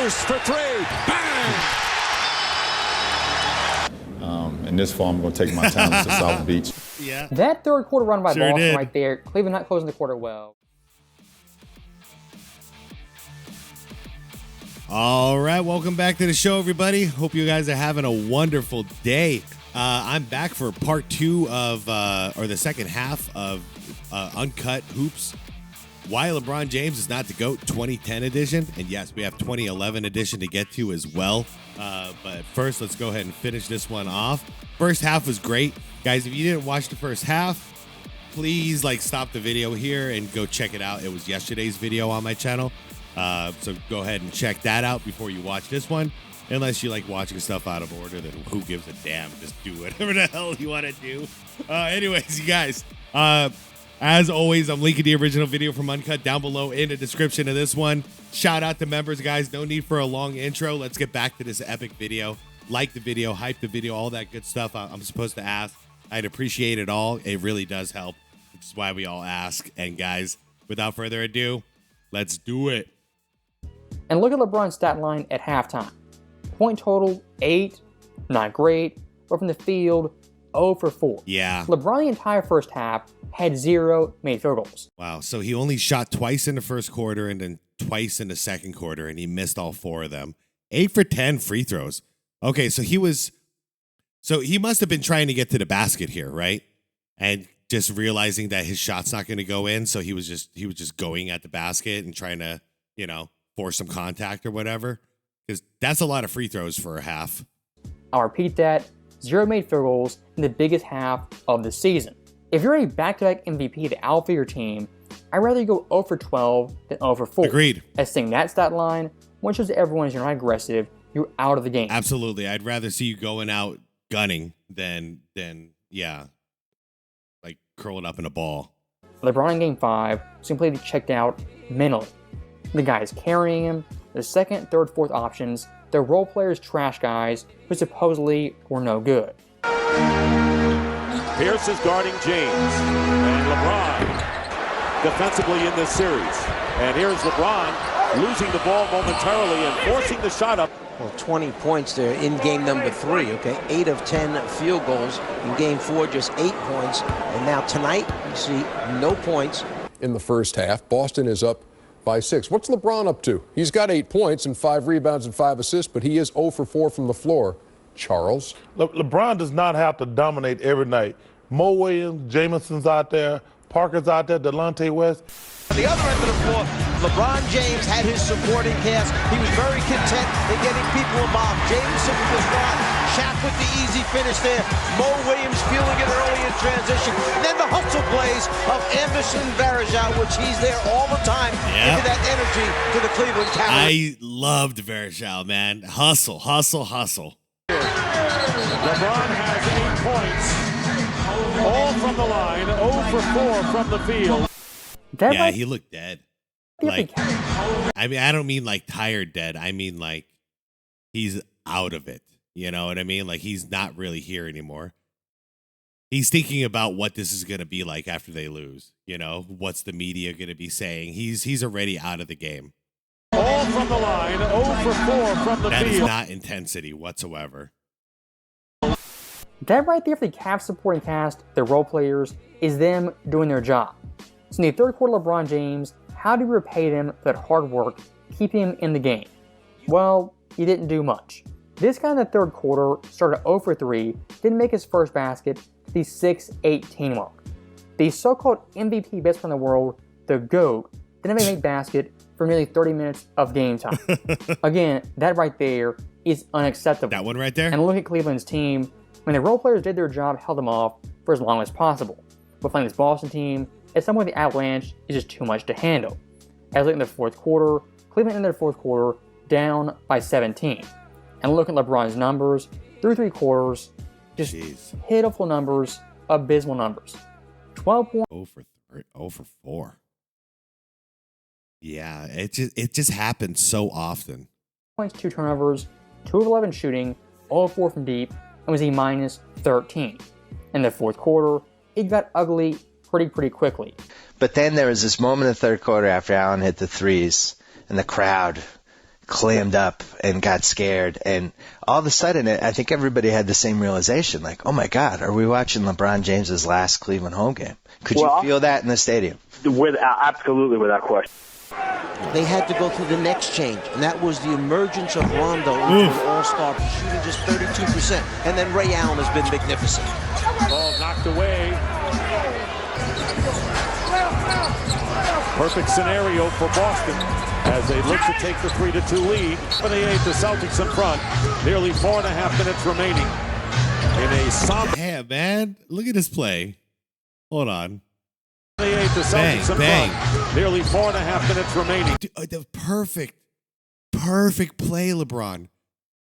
deuce for three. Bang! In this fall, I'm going to take my talents to South Beach. Yeah. That third quarter run by Sure Boston did. right there, Cleveland not closing the quarter well. All right, welcome back to the show, everybody. Hope you guys are having a wonderful day. I'm back for part two of, or the second half of Uncut Hoops. Why LeBron James is not the GOAT 2010 edition. And yes, we have 2011 edition to get to as well. But first, let's go ahead and finish this one off. First half was great. Guys, if you didn't watch the first half, please stop the video here and go check it out. It was yesterday's video on my channel. So go ahead and check that out before you watch this one. Unless you like watching stuff out of order, then who gives a damn? Just do whatever the hell you want to do. Anyways, you guys, as always, I'm linking the original video from Uncut down below in the description of this one. Shout out to members, guys. No need for a long intro. Let's get back to this epic video. Like the video, hype the video, all that good stuff I'm supposed to ask. I'd appreciate it all. It really does help, which is why we all ask. And guys, without further ado, let's do it. And look at LeBron's stat line at halftime. Point total, 8, not great, but from the field, 0 for 4. Yeah. LeBron the entire first half had 0 made field goals. Wow. So he only shot twice in the first quarter and then twice in the second quarter, and he missed all 4 of them. 8 for 10 free throws. Okay, so he must have been trying to get to the basket here, right? And just realizing that his shot's not going to go in, so he was just going at the basket and trying to, force some contact or whatever. Because that's a lot of free throws for a half. I'll repeat that, 0 made field goals in the biggest half of the season. If you're a back-to-back MVP to outfit your team, I'd rather you go 0 for 12 than 0 for 4. Agreed. As seeing that stat line, one shows everyone is you're not aggressive, you're out of the game. Absolutely. I'd rather see you going out gunning than curling up in a ball. LeBron in Game 5 simply checked out mentally. The guys carrying him, the second, third, fourth options, they're role players, trash guys who supposedly were no good. Pierce is guarding James. And LeBron defensively in this series. And here's LeBron losing the ball momentarily and forcing the shot up. Well, 20 points there in game number 3, okay? 8 of 10 field goals. In game 4, just 8 points. And now tonight, you see no points. In the first half, Boston is up by 6. What's LeBron up to? He's got 8 points and 5 rebounds and 5 assists, but he is 0 for 4 from the floor. Charles? LeBron does not have to dominate every night. Mo Williams, Jamison's out there, Parker's out there, Delonte West. On the other end of the floor, LeBron James had his supporting cast. He was very content in getting people involved. Jameson was gone. Shaq with the easy finish there. Mo Williams feeling it early in transition. And then the hustle plays of Anderson Varejao, which he's there all the time. Give that energy to the Cleveland Cavaliers. I loved Varejao, man. Hustle, hustle, hustle. LeBron has 8 points. All from the line, 0 for 4 from the field. He looked dead. I mean, I don't mean tired dead. I mean he's out of it. You know what I mean? He's not really here anymore. He's thinking about what this is going to be like after they lose. What's the media going to be saying? He's already out of the game. All from the line, 0 for 4 from the That field. is not intensity whatsoever. That right there for the Cavs supporting cast, their role players, is them doing their job. So in the third quarter, LeBron James, how do you repay them for that hard work, keeping him in the game? Well, he didn't do much. This guy in the third quarter started 0 for 3, didn't make his first basket to the 6-18 mark. The so-called MVP best player in the world, the GOAT, didn't make a basket for nearly 30 minutes of game time. Again, that right there is unacceptable. That one right there? And look at Cleveland's team. When the role players did their job, held them off for as long as possible. But playing this Boston team, at some point the Avalanche is just too much to handle. As late in the fourth quarter, Cleveland ended the fourth quarter down by 17. And look at LeBron's numbers through 3 quarters, just pitiful numbers, abysmal numbers. 12 points. 0 for 4. Yeah, it just happens so often. 2 turnovers, 2 of 11 shooting, 0 of 4 from deep, and was a minus 13. In the fourth quarter, it got ugly pretty quickly. But then there was this moment in the third quarter after Allen hit the threes, and the crowd clammed up and got scared. And all of a sudden, I think everybody had the same realization, like, oh, my God, are we watching LeBron James's last Cleveland home game? Could you feel that in the stadium? Absolutely, without question. They had to go through the next change, and that was the emergence of Rondo into an all-star, shooting just 32%. And then Ray Allen has been magnificent. Ball knocked away. Perfect scenario for Boston as they look to take the 3-2 lead. 28, the Celtics in front. Nearly 4.5 minutes remaining in a somber. Damn, man. Look at this play. Hold on. 28, the Celtics in front. Nearly 4.5 minutes remaining. Dude, the perfect play, LeBron.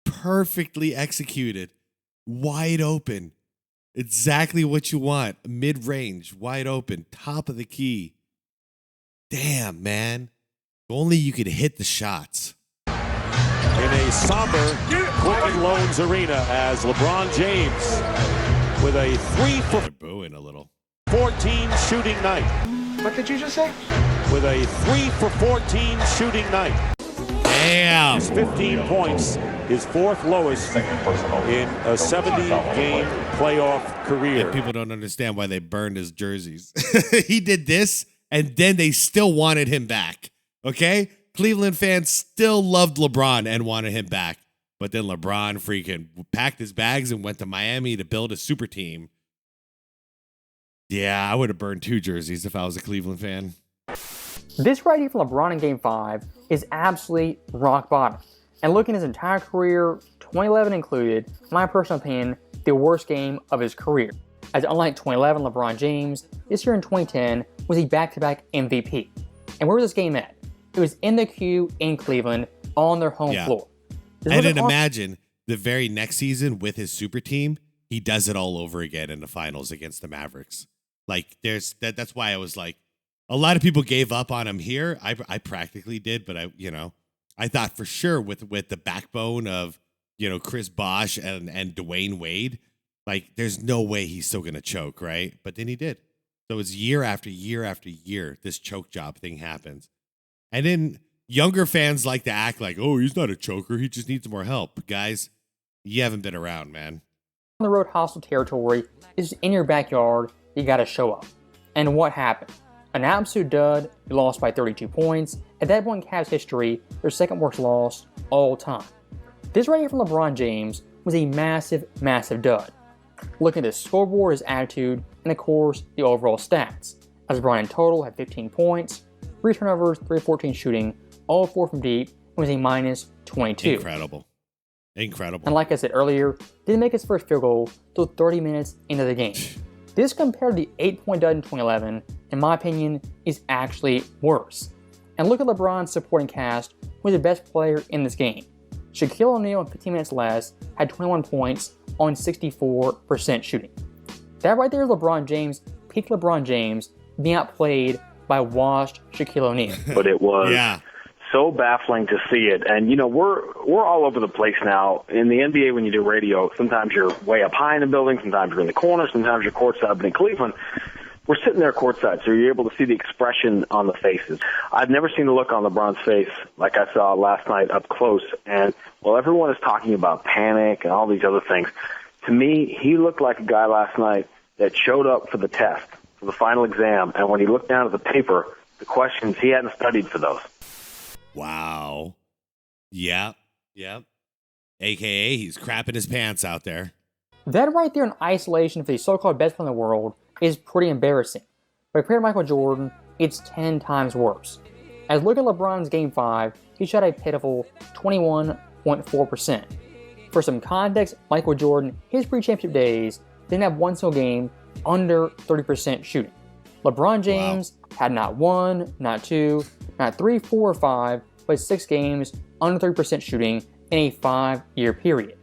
Perfectly executed. Wide open. Exactly what you want. Mid-range, wide open, top of the key. Damn, man. If only you could hit the shots. In a somber Quicken Loans arena as LeBron James with a 3 for They're booing a little. 14 shooting night. What did you just say? With a 3 for 14 shooting night. Damn. His 15 points, his fourth lowest in a 70-game playoff career. And people don't understand why they burned his jerseys. He did this, and then they still wanted him back. Okay? Cleveland fans still loved LeBron and wanted him back. But then LeBron freaking packed his bags and went to Miami to build a super team. Yeah, I would have burned 2 jerseys if I was a Cleveland fan. This right here from LeBron in Game 5 is absolutely rock bottom. And looking at his entire career, 2011 included, in my personal opinion, the worst game of his career. As unlike 2011 LeBron James, this year in 2010 was a back-to-back MVP. And where was this game at? It was in the Q in Cleveland on their home floor. And then imagine the very next season with his super team, he does it all over again in the finals against the Mavericks. Like that's why I was like, a lot of people gave up on him here. I practically did, but I thought for sure with the backbone of, Chris Bosh and Dwayne Wade, like there's no way he's still going to choke, right? But then he did. So it's year after year after year, this choke job thing happens. And then younger fans like to act like, oh, he's not a choker. He just needs more help. Guys, you haven't been around, man. On the road hostile territory is in your backyard. You got to show up. And what happened? An absolute dud. You lost by 32 points. At that point in Cavs history, their second worst loss all time. This right here from LeBron James was a massive, massive dud. Look at his scoreboard, his attitude, and of course, the overall stats. As LeBron in total had 15 points, 3 turnovers, 3 of 14 shooting, all 4 from deep, and was a minus 22. Incredible. And like I said earlier, didn't make his first field goal till 30 minutes into the game. This compared to the 8-point dud in 2011, in my opinion, is actually worse. And look at LeBron's supporting cast, who was the best player in this game. Shaquille O'Neal in 15 minutes less had 21 points on 64% shooting. That right there is LeBron James, peak LeBron James, being outplayed by washed Shaquille O'Neal. But it was so baffling to see it. And, we're all over the place now. In the NBA, when you do radio, sometimes you're way up high in the building, sometimes you're in the corner, sometimes you're courtside. But in Cleveland, we're sitting there courtside, so you're able to see the expression on the faces. I've never seen the look on LeBron's face like I saw last night up close. And while everyone is talking about panic and all these other things, to me, he looked like a guy last night that showed up for the test, for the final exam. And when he looked down at the paper, the questions, he hadn't studied for those. Wow. Yep. AKA, he's crapping his pants out there. That right there in isolation for the so-called best player in the world is pretty embarrassing. But compared to Michael Jordan, it's 10 times worse. As look at LeBron's Game 5, he shot a pitiful 21.4%. For some context, Michael Jordan, his pre-championship days, didn't have one single game under 30% shooting. LeBron James had not 1, not 2, not 3, 4, or 5, but 6 games under 30% shooting in a 5-year period.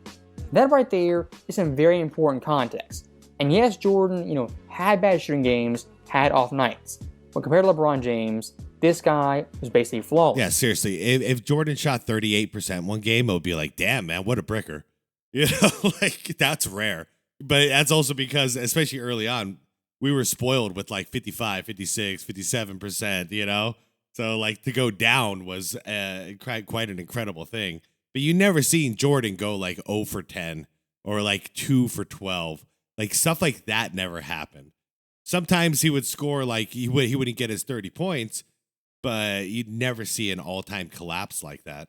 That right there is some very important context. And yes, Jordan, had bad shooting games, had off nights. But compared to LeBron James, this guy was basically flawless. Yeah, seriously. If Jordan shot 38% one game, it would be like, damn, man, what a bricker. That's rare. But that's also because, especially early on, we were spoiled with like 55, 56, 57%, So, like, to go down was quite an incredible thing. But you never seen Jordan go, like, 0 for 10 or, like, 2 for 12. Like, stuff like that never happened. Sometimes he would score, like, he wouldn't get his 30 points, but you'd never see an all-time collapse like that.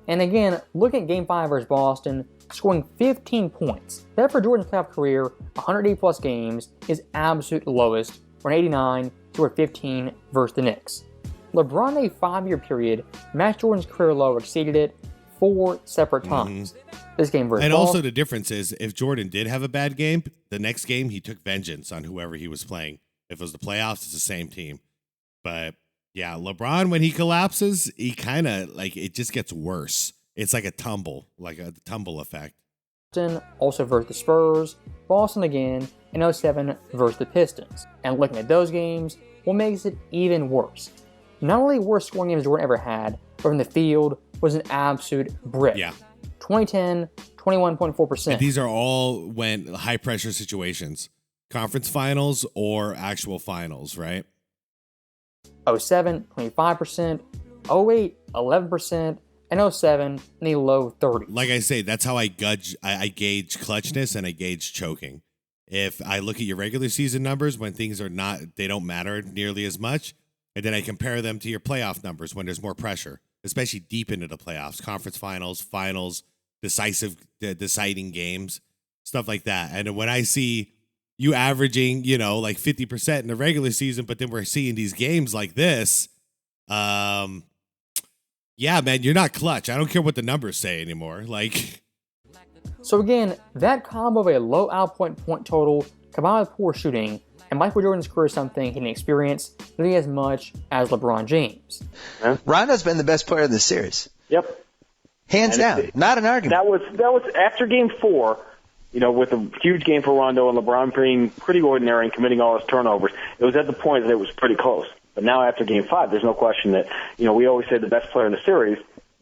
And again, look at Game 5 versus Boston, scoring 15 points. That for Jordan's playoff career, 180-plus games, is absolute lowest, for an 89 to 15 versus the Knicks. LeBron, in a 5-year period, matched Jordan's career low, exceeded it 4 separate times. This game versus And Boston, also the difference is, if Jordan did have a bad game, the next game he took vengeance on whoever he was playing. If it was the playoffs, it's the same team. But yeah, LeBron, when he collapses, he kind of, like, it just gets worse. It's like a tumble effect. also versus the Spurs, Boston again, and 07 versus the Pistons. And looking at those games, what makes it even worse? Not only worst scoring games Jordan ever had, but from the field was an absolute brick. Yeah. 2010, 21.4%. And these are all when high pressure situations, conference finals or actual finals, right? 07, 25%, 08, 11%, and 07 in the low 30s. Like I say, that's how I gauge clutchness and I gauge choking. If I look at your regular season numbers when things are not, they don't matter nearly as much, and then I compare them to your playoff numbers when there's more pressure, especially deep into the playoffs, conference finals, deciding games, stuff like that. And when I see you averaging, like 50% in the regular season, but then we're seeing these games like this, yeah, man, you're not clutch. I don't care what the numbers say anymore. Like, so again, that combo of a low outpoint point total combined with poor shooting, and Michael Jordan's career is something he didn't experience nearly as much as LeBron James. Rondo's been the best player in the series. Yep. Hands down. Not an argument. That was after Game 4, with a huge game for Rondo and LeBron being pretty ordinary and committing all his turnovers. It was at the point that it was pretty close. But now after Game 5, there's no question that, we always say the best player in the series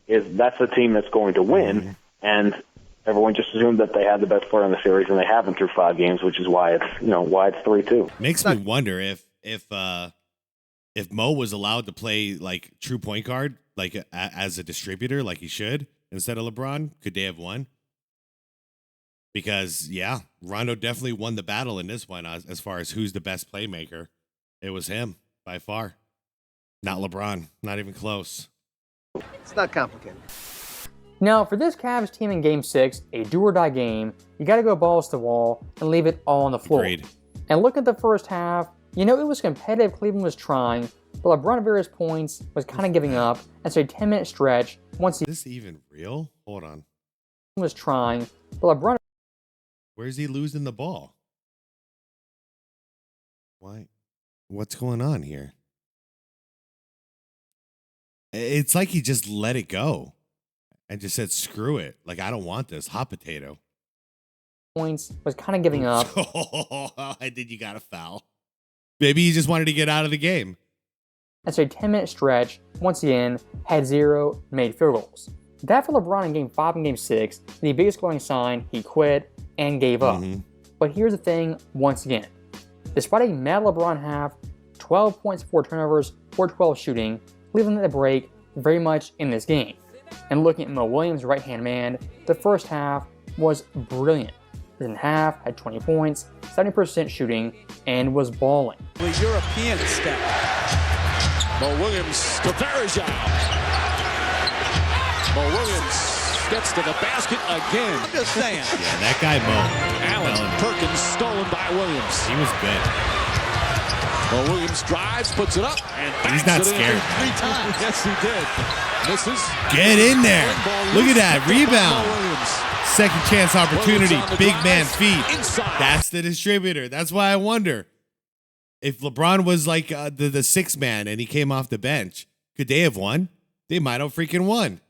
that's the team that's going to win. And everyone just assumed that they had the best player in the series, and they haven't through 5 games, which is why it's 3-2. Makes me wonder if Mo was allowed to play like true point guard, like as a distributor, like he should, instead of LeBron, could they have won? Because yeah, Rondo definitely won the battle in this one as far as who's the best playmaker. It was him by far, not LeBron, not even close. It's not complicated. Now, for this Cavs team in Game 6, a do-or-die game, you got to go balls to the wall and leave it all on the floor. Agreed. And look at the first half, it was competitive. Cleveland was trying, but LeBron at various points was kind of giving up. And so a 10-minute stretch, once he Is this even real? Hold on. was trying, but LeBron... Where's he losing the ball? Why? What's going on here? It's like he just let it go and just said, screw it. Like, I don't want this. Hot potato. Points was kind of giving up. I think you got a foul. Maybe he just wanted to get out of the game. And so a 10-minute stretch, once again, had 0 made field goals. That for LeBron in Game 5 and Game 6, the biggest scoring sign, he quit and gave up. But here's the thing, once again. Despite a mad LeBron half, 12 points, 4 turnovers, 4-12 shooting, Cleveland at the break very much in this game. And looking at Mo Williams' right-hand man, the first half was brilliant. In half, had 20 points, 70% shooting, and was balling. The European step. Mo Williams to Verjao. Mo Williams gets to the basket again. I'm just saying. Yeah, that guy Mo. Allen Perkins stolen by Williams. He was good. Mo Williams drives, puts it up, and He's not backs it scared. in 3 times. Yes, he did. Misses. Get in there. Look at that Mo rebound. Williams. Second chance opportunity. Williams on the Big drive. man feet. Inside. That's the distributor. That's why I wonder if LeBron was like the 6th man and he came off the bench. Could they have won? They might have freaking won.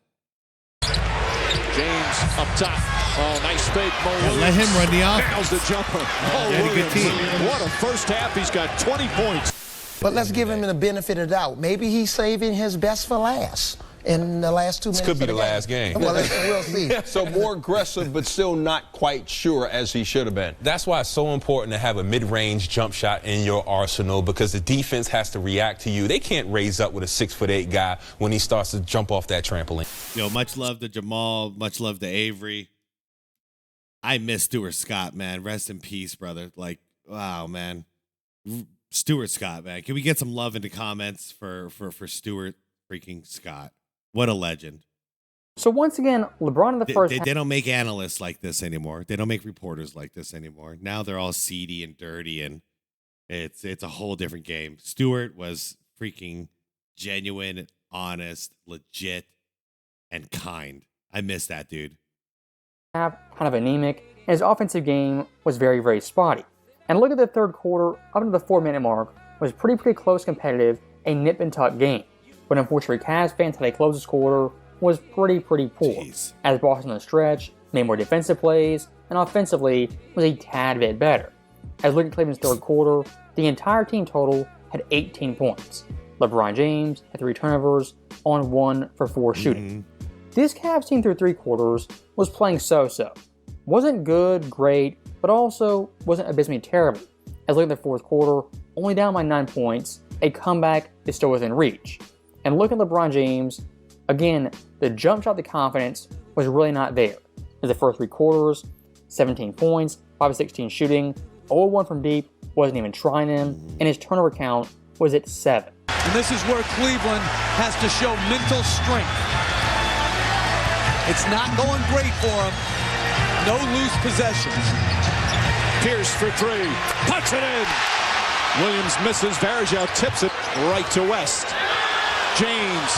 James up top. Oh, nice fake. Mo Williams. Let him run the Nails offense. the jumper. Mo He had a good Williams. team. What a first half. He's got 20 points. But let's give him the benefit of the doubt. Maybe he's saving his best for last. in the last 2 minutes. This could be the last game. Well, we'll see. So more aggressive, but still not quite sure as he should have been. That's why it's so important to have a mid-range jump shot in your arsenal, because the defense has to react to you. They can't raise up with a 6'8" guy when he starts to jump off that trampoline. Yo, much love to Jamal, much love to Avery. I miss Stuart Scott, man. Rest in peace, brother. Like, wow, man. Stuart Scott, man. Can we get some love in the comments for Stuart freaking Scott? What a legend. So once again, LeBron in the first half. They don't make analysts like this anymore. They don't make reporters like this anymore. Now they're all seedy and dirty, and it's a whole different game. Stewart was freaking genuine, honest, legit, and kind. I miss that dude. Kind of anemic, and his offensive game was very, very spotty. And look at the third quarter, up to the 4-minute mark, was pretty close, competitive, a nip and tuck game. But unfortunately, Cavs fans, how they closed this quarter, was pretty poor. Jeez. As Boston on the stretch made more defensive plays, and offensively was a tad bit better. As looking at Cleveland's third quarter, the entire team total had 18 points. LeBron James had 3 turnovers on 1 for 4 shooting. This Cavs team through 3 quarters was playing so-so. Wasn't good, great, but also wasn't abysmally terrible. As looking at the fourth quarter, only down by 9 points, a comeback is still within reach. And look at LeBron James, again, the jump shot, the confidence was really not there. In the first 3 quarters, 17 points, 5 of 16 shooting, 0-1 from deep, wasn't even trying him, and his turnover count was at 7. And this is where Cleveland has to show mental strength. It's not going great for him. No loose possessions. Pierce for 3. Puts it in. Williams misses. Varejao tips it right to West. James.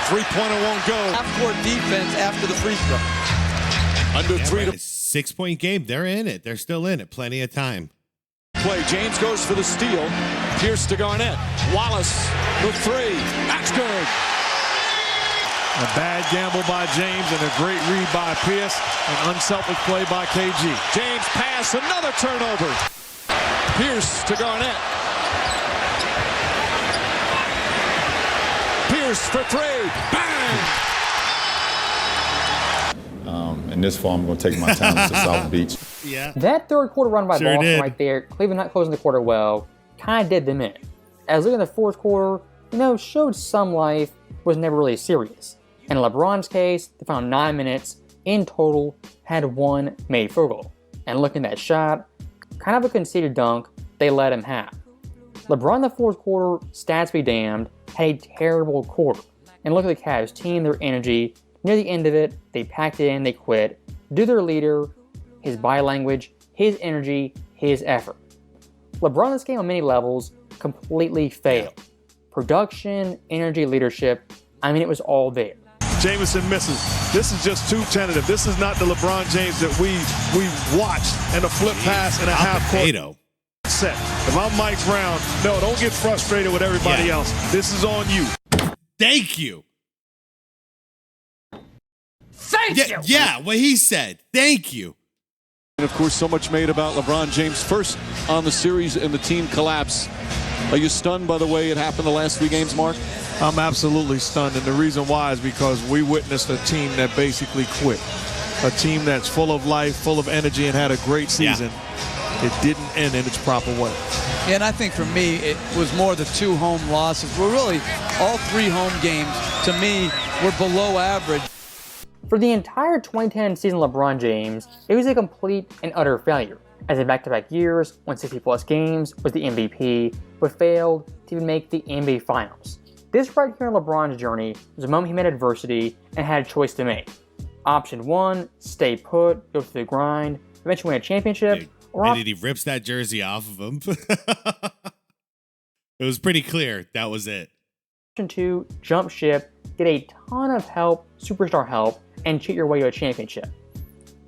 3-pointer won't go. Half-court defense after the free throw. Under 3 to 6-point game. They're in it. They're still in it. Plenty of time. play. James goes for the steal. Pierce to Garnett. Wallace for 3. That's good. A bad gamble by James and a great read by Pierce. An unselfish play by KG. James pass. Another turnover. Pierce to Garnett. Pierce for 3. Bang! In this form, I'm going to take my talents to South Beach. Yeah. That third quarter run by Boston did. right there, Cleveland not closing the quarter well, kind of did them in. As looking at the fourth quarter, showed some life, was never really serious. In LeBron's case, the final 9 minutes, in total, had 1 made field goal. And looking at that shot, kind of a conceded dunk, they let him have. LeBron in the fourth quarter, stats be damned, had a terrible quarter. And look at the Cavs team, their energy. Near the end of it, they packed it in, they quit. Do their leader, his body language, his energy, his effort. LeBron in this game on many levels completely failed. Production, energy, leadership, it was all there. Jameson misses. This is just too tentative. This is not the LeBron James that we watched and a flip pass and a half court set. If I'm Mike Brown, no, don't get frustrated with everybody else. This is on you. Thank you. Thank you. Yeah, what he said. Thank you. And of course, so much made about LeBron James first on the series and the team collapse. Are you stunned by the way it happened the last 3 games, Mark? I'm absolutely stunned, and the reason why is because we witnessed a team that basically quit. A team that's full of life, full of energy, and had a great season. It didn't end in its proper way. And I think for me, it was more the 2 home losses. Well, really, all 3 home games, to me, were below average. For the entire 2010 season, LeBron James, it was a complete and utter failure. As in back-to-back years, won 60-plus games, was the MVP, but failed to even make the NBA Finals. This right here in LeBron's journey was a moment he met adversity and had a choice to make. Option 1, stay put, go through the grind, eventually win a championship. And he rips that jersey off of him. It was pretty clear that was it. Option 2, jump ship, get a ton of help, superstar help, and cheat your way to a championship.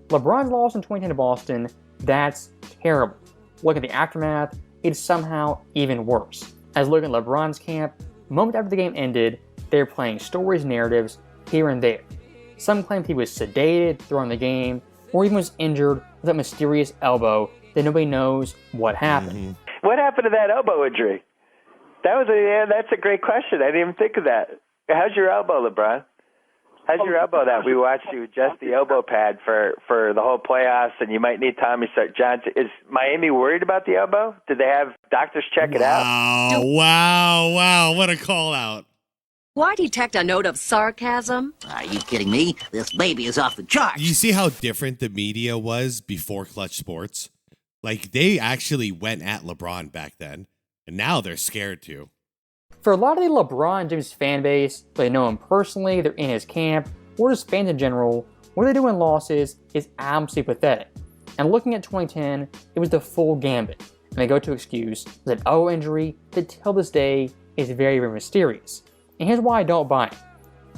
LeBron's loss in 2010 to Boston, that's terrible. Look at the aftermath, it's somehow even worse. As looking at LeBron's camp, moments after the game ended, they're playing stories, narratives here and there. Some claimed he was sedated, thrown the game, or even was injured with that mysterious elbow that nobody knows what happened. What happened to that elbow injury? That's a great question. I didn't even think of that. How's your elbow, LeBron? How's your elbow that we watched you adjust the elbow pad for the whole playoffs, and you might need Tommy Johnson? Is Miami worried about the elbow? Did they have doctors check it out? Wow. What a call out. Why detect a note of sarcasm? Are you kidding me? This baby is off the charts. You see how different the media was before Clutch Sports? Like, they actually went at LeBron back then, and now they're scared to. For a lot of the LeBron James fan base, they know him personally, they're in his camp, or just fans in general, what they do in losses is absolutely pathetic. And looking at 2010, it was the full gambit. And they go to excuse that elbow injury that till this day is very, very mysterious. And here's why I don't buy it.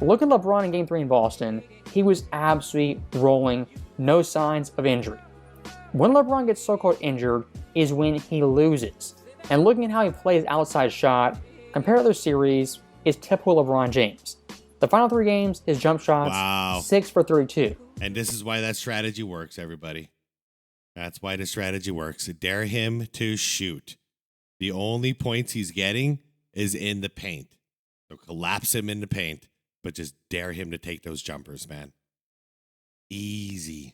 Look at LeBron in Game 3 in Boston. He was absolutely rolling, no signs of injury. When LeBron gets so-called injured is when he loses. And looking at how he plays outside shot, compared to other series, is typical LeBron James. The final 3 games, his jump shots, 6 for 32. And this is why that strategy works, everybody. That's why the strategy works. Dare him to shoot. The only points he's getting is in the paint. So collapse him in the paint, but just dare him to take those jumpers, man. Easy.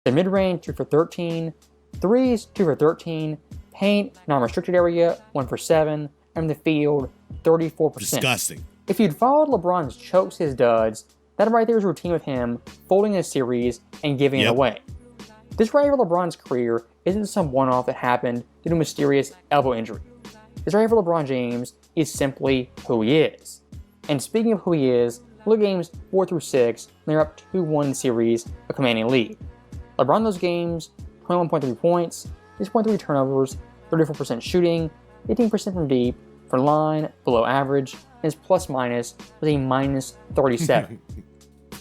The mid-range, 2 for 13. Threes, 2 for 13. Paint, non-restricted area, 1 for 7. And the field, 34%. Disgusting. If you'd followed LeBron's chokes his duds, that right there is routine with him, folding a series and giving it away. This right here for LeBron's career isn't some one-off that happened due to a mysterious elbow injury. This right here for LeBron James is simply who he is. And speaking of who he is, look at games 4 through 6, and they're up 2-1 series, a commanding lead. LeBron in those games, 21.3 points, 6.3 turnovers, 34% shooting, 18% from deep, for line, below average, and his plus-minus was a minus 37.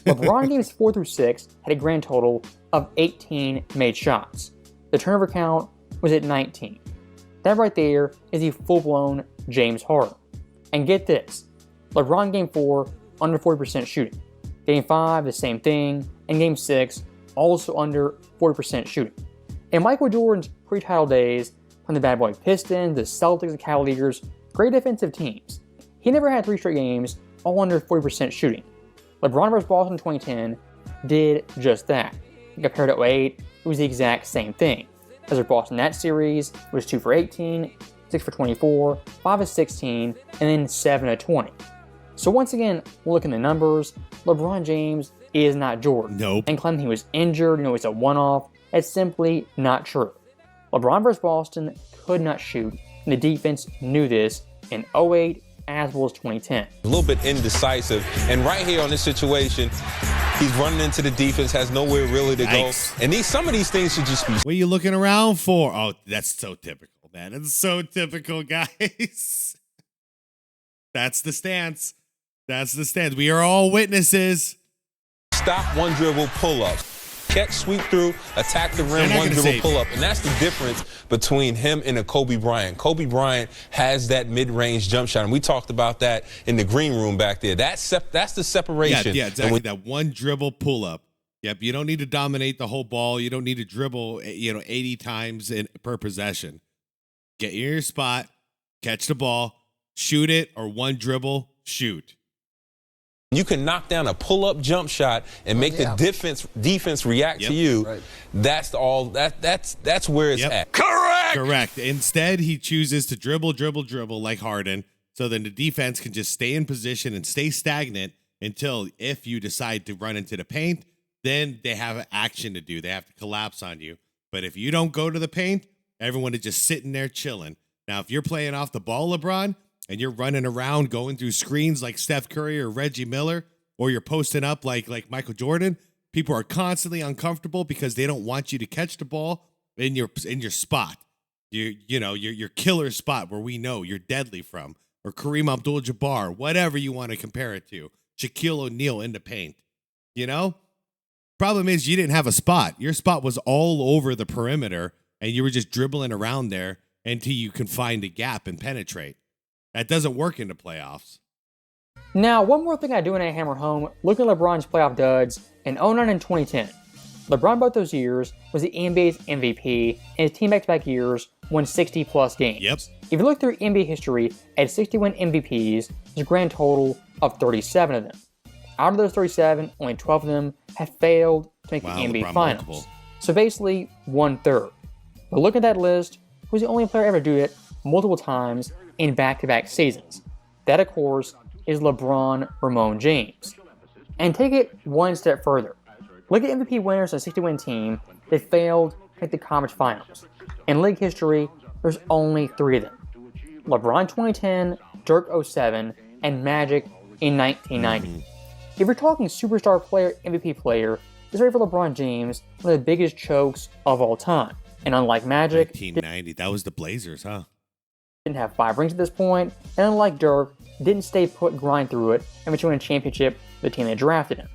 LeBron games 4 through 6 had a grand total of 18 made shots. The turnover count was at 19. That right there is a full-blown James Harden. And get this, LeBron game 4, under 40% shooting. Game 5, the same thing, and game 6, also under 40% shooting. In Michael Jordan's pre-title days, from the bad boy Pistons, the Celtics, and Cavaliers, great defensive teams, he never had 3 straight games, all under 40% shooting. LeBron vs. Boston in 2010 did just that. Compared to 08, it was the exact same thing. As for Boston that series, it was 2 for 18, 6 for 24, 5 of 16, and then 7 of 20. So once again, looking at the numbers, LeBron James is not Jordan. Nope. And claiming he was injured, it's a one-off, that's simply not true. LeBron vs. Boston could not shoot, and the defense knew this in 08 as well as 2010. A little bit indecisive, and right here on this situation, he's running into the defense, has nowhere really to go. And some of these things should just be... What are you looking around for? Oh, that's so typical, man. It's so typical, guys. That's the stance. That's the stance. We are all witnesses. Stop one dribble, pull up. Catch, sweep through, attack the rim, one dribble, pull up. And that's the difference between him and a Kobe Bryant. Kobe Bryant has that mid-range jump shot, and we talked about that in the green room back there. That's the separation. Yeah, exactly. That one dribble pull up. Yep, you don't need to dominate the whole ball. You don't need to dribble, 80 times per possession. Get in your spot, catch the ball, shoot it, or one dribble, shoot. You can knock down a pull-up jump shot and make the defense react to you. Right. That's where it's at. Correct. Instead, he chooses to dribble like Harden, so then the defense can just stay in position and stay stagnant until if you decide to run into the paint, then they have action to do. They have to collapse on you. But if you don't go to the paint, everyone is just sitting there chilling. Now, if you're playing off the ball, LeBron, and you're running around going through screens like Steph Curry or Reggie Miller, or you're posting up like Michael Jordan, people are constantly uncomfortable because they don't want you to catch the ball in your spot. Your killer spot where we know you're deadly from, or Kareem Abdul-Jabbar, whatever you want to compare it to. Shaquille O'Neal in the paint. Problem is you didn't have a spot. Your spot was all over the perimeter, and you were just dribbling around there until you can find a gap and penetrate. That doesn't work in the playoffs. Now, one more thing I do want to hammer home, look at LeBron's playoff duds in 09 and 2010. LeBron both those years was the NBA's MVP, and his team back-to-back years won 60-plus games. Yep. If you look through NBA history at 61 MVPs, his grand total of 37 of them. Out of those 37, only 12 of them have failed to make the NBA Finals. Multiple. So basically, 1/3. But look at that list. Who's the only player ever to do it multiple times in back-to-back seasons? That, of course, is LeBron Ramon James. And take it one step further. Look at MVP winners on a 60-win team that failed to make the conference finals. In league history, there's only 3 of them. LeBron 2010, Dirk 07, and Magic in 1990. If you're talking superstar player, MVP player, it's right for LeBron James, one of the biggest chokes of all time. And unlike Magic, 1990, that was the Blazers, huh? Didn't have 5 rings at this point, and unlike Dirk, didn't stay put, grind through it, and eventually win a championship with the team that drafted him.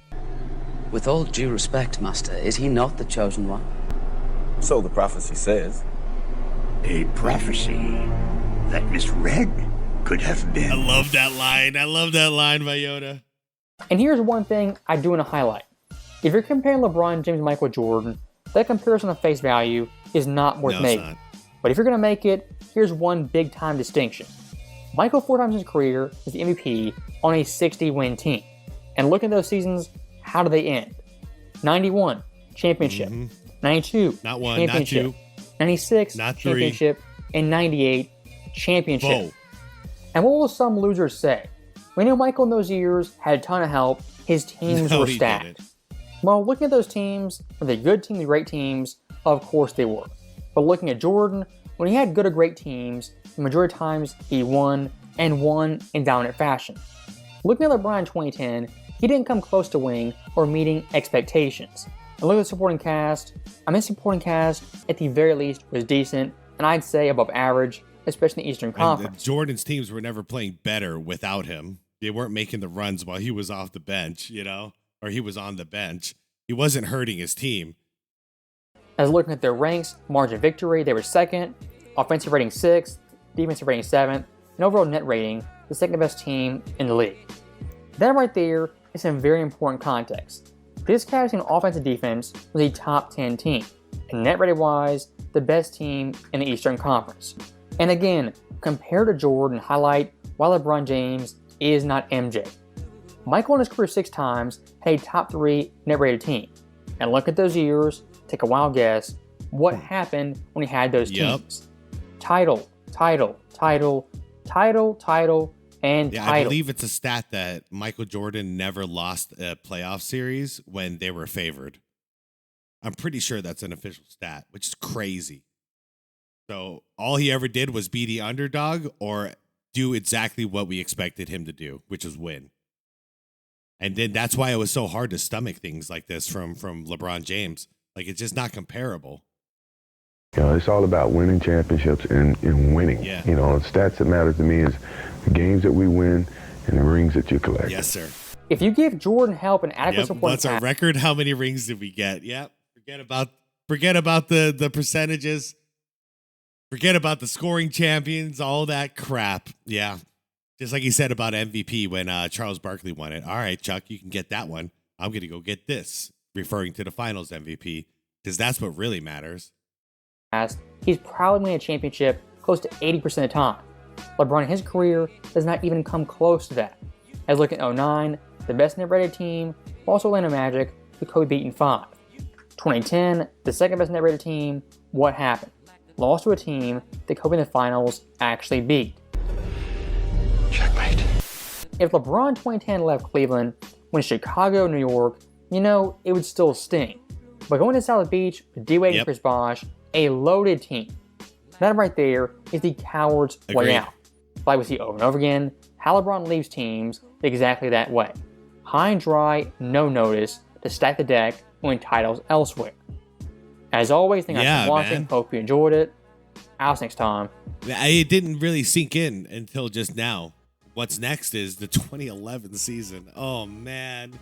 With all due respect, Master, is he not the chosen one? So the prophecy says. A prophecy that misread could have been. I love that line. I love that line by Yoda. And here's one thing I do want to highlight. If you're comparing LeBron James and Michael Jordan, that comparison on face value is not worth making. But if you're going to make it, here's one big-time distinction. Michael 4 times in his career is the MVP on a 60-win team. And look at those seasons, how do they end? 91, championship. 92, not one, championship. Not 2. 96, not 3. Championship. And 98, championship. Whoa. And what will some losers say? We know Michael in those years had a ton of help. His teams were stacked. Well, looking at those teams, were they good teams, great teams? Of course they were. But looking at Jordan, when he had good or great teams, the majority of times he won and won in dominant fashion. Looking at LeBron in 2010, he didn't come close to winning or meeting expectations. And look at the supporting cast. Supporting cast, at the very least, was decent, and I'd say above average, especially in the Eastern Conference. Jordan's teams were never playing better without him. They weren't making the runs while he was off the bench, or he was on the bench. He wasn't hurting his team. As looking at their ranks, margin of victory, they were 2nd, offensive rating 6th, defensive rating 7th, and overall net rating, the 2nd best team in the league. That right there is some very important context. This category in offense and defense was a top 10 team, and net rating wise, the best team in the Eastern Conference. And again, compared to Jordan, highlight why LeBron James is not MJ. Michael in his career 6 times had a top 3 net rated team. And look at those years, take a wild guess, what happened when he had those teams? Title, and title. I believe it's a stat that Michael Jordan never lost a playoff series when they were favored. I'm pretty sure that's an official stat, which is crazy. So all he ever did was be the underdog or do exactly what we expected him to do, which is win. And then that's why it was so hard to stomach things like this from LeBron James. Like, it's just not comparable. It's all about winning championships and winning. Yeah. The stats that matter to me is the games that we win and the rings that you collect. Yes, sir. If you give Jordan help and adequate support, what's our record? How many rings did we get? Yep. Forget about the percentages. Forget about the scoring champions, all that crap. Yeah. Just like he said about MVP when Charles Barkley won it. All right, Chuck, you can get that one. I'm going to go get this, referring to the finals MVP, because that's what really matters. He's proudly winning a championship close to 80% of the time. LeBron in his career does not even come close to that. As look at 09, the best net rated team, also Orlando Magic, with Kobe beaten 5. 2010, the 2nd best net rated team, what happened? Lost to a team that Kobe in the finals actually beat. Checkmate. If LeBron 2010 left Cleveland, went to Chicago, New York, it would still sting. But going to South Beach with D-Wade and Chris Bosh, a loaded team. That right there is the coward's way out. Like we see over and over again, how LeBron leaves teams exactly that way. High and dry, no notice, to stack the deck and win titles elsewhere. As always, thank you for watching. Man. Hope you enjoyed it. I'll see you next time. It didn't really sink in until just now. What's next is the 2011 season. Oh, man.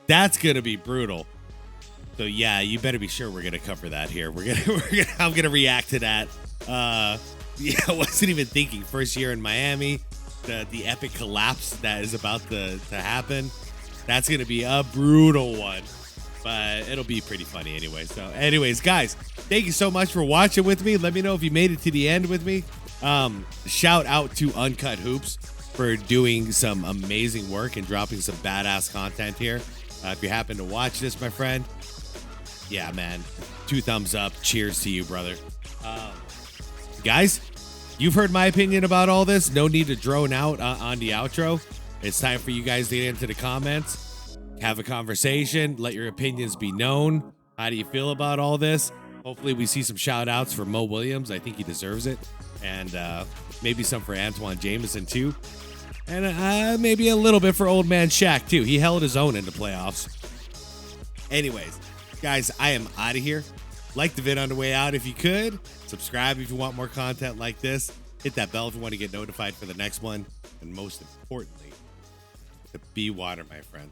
That's going to be brutal. So, yeah, you better be sure we're going to cover that here. I'm going to react to that. I wasn't even thinking. First year in Miami, the epic collapse that is about to happen. That's going to be a brutal one. But it'll be pretty funny anyway. So anyways, guys, thank you so much for watching with me. Let me know if you made it to the end with me. Shout out to Uncut Hoops. for doing some amazing work and dropping some badass content here. If you happen to watch this, my friend, yeah, man, 2 thumbs up. Cheers to you, brother. Guys, you've heard my opinion about all this. No need to drone out on the outro. It's time for you guys to get into the comments, have a conversation, let your opinions be known. How do you feel about all this? Hopefully we see some shout outs for Mo Williams. I think he deserves it. And maybe some for Antoine Jameson too. And maybe a little bit for old man Shaq too. He held his own in the playoffs. Anyways, guys, I am out of here. Like the vid on the way out if you could. Subscribe if you want more content like this. Hit that bell if you want to get notified for the next one. And most importantly, to be water, my friend.